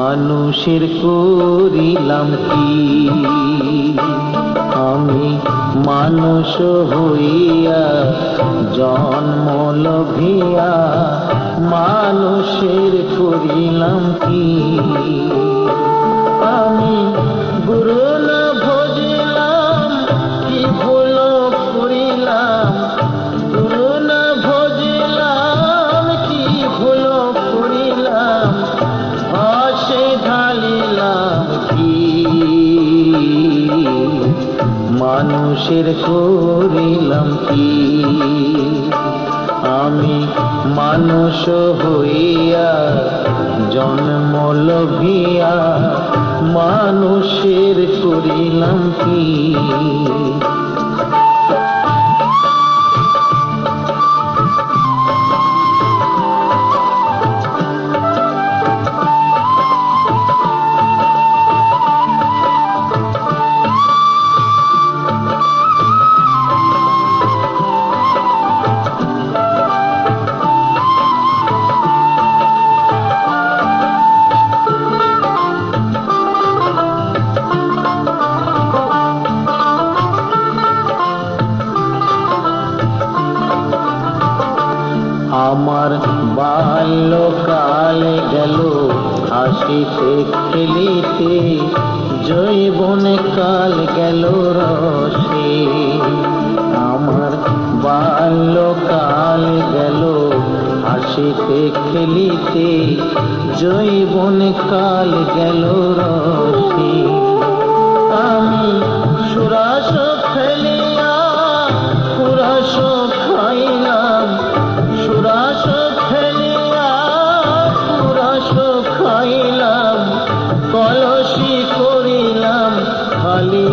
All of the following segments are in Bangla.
মানুষের করিলাম কি, আমি মানুষ হইয়া জন্ম লভিয়া মানুষের করিলাম কি। আমি গুরু না ভজিলাম, কি ভুল করিলাম, গুরু না ভজিলাম, কি ভুল করিলাম, ভাসে ঢালিলাম কি। মানুষের করিলাম কি, আমি মানুষ হইয়া জন্ম লভিয়া মানুষের করিলাম কি। আমার বাল্যকাল গেল হাসিতে খেলিতে, যৌবনে কাল গেল রসে। আমার বাল্যকাল গেল হাসিতে খেলিতে, যৌবনে কাল গেল রসে। আমি সুরাস ফেলিয়া কুরাস খাইলাম, সুরাস ফেলিয়া কুরাস খাইলাম, কলসি করিলাম খালি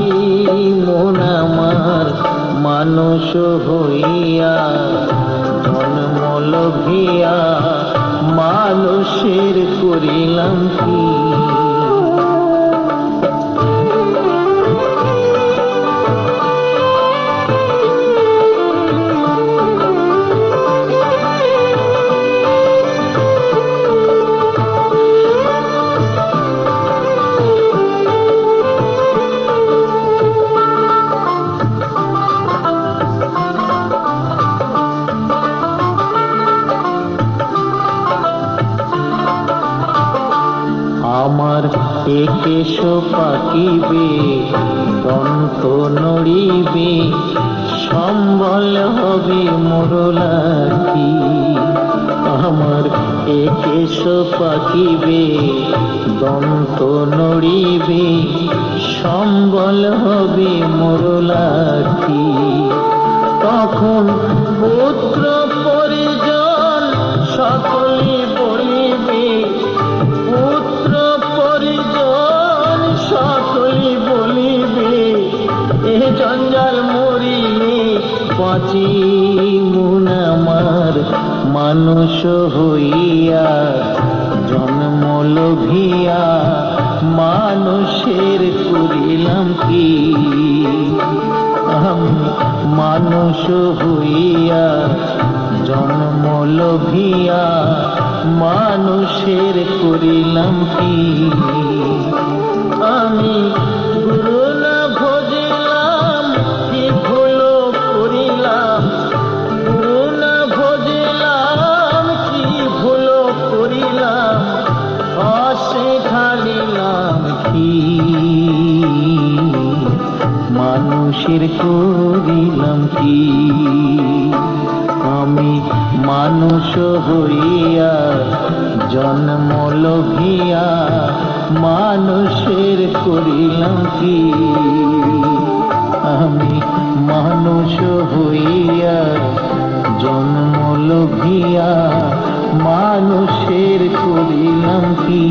মন আমার মানুষ হইয়া জন্ম লভিয়া মানুষের করিলাম কি। আমার একেশ পাকিবে, দন্ত নড়িবে, সম্বল হবে মোরলাকি। আমার একেশ পাকিবে, দন্ত নড়িবে, সম্বল হবে মোরলাকি। তখন পুত্র পরিজন সকলে বলিবে, পুত্র পরিজন সকলে বলিবে, এ জঞ্জাল মরিলে বাঁচি মন আমার মানুষ হইয়া জন্ম লভিয়া মানুষের করিলাম কি। আমি মানুষ হইয়া জন্ম লভিয়া মানুষের করিলাম কি। আমি গুরু না ভজিলাম, কি ভুল করিলাম, গুরু না ভজিলাম, কি ভুল করিলাম, ভাসে ঢালিলাম কি। মানুষের করিলাম কি, আমি মানুষ হইয়া জন্ম লভিয়া মানুষের করিলাম কি। আমি মানুষ হইয়া জন্ম লভিয়া মানুষের করিলাম কি।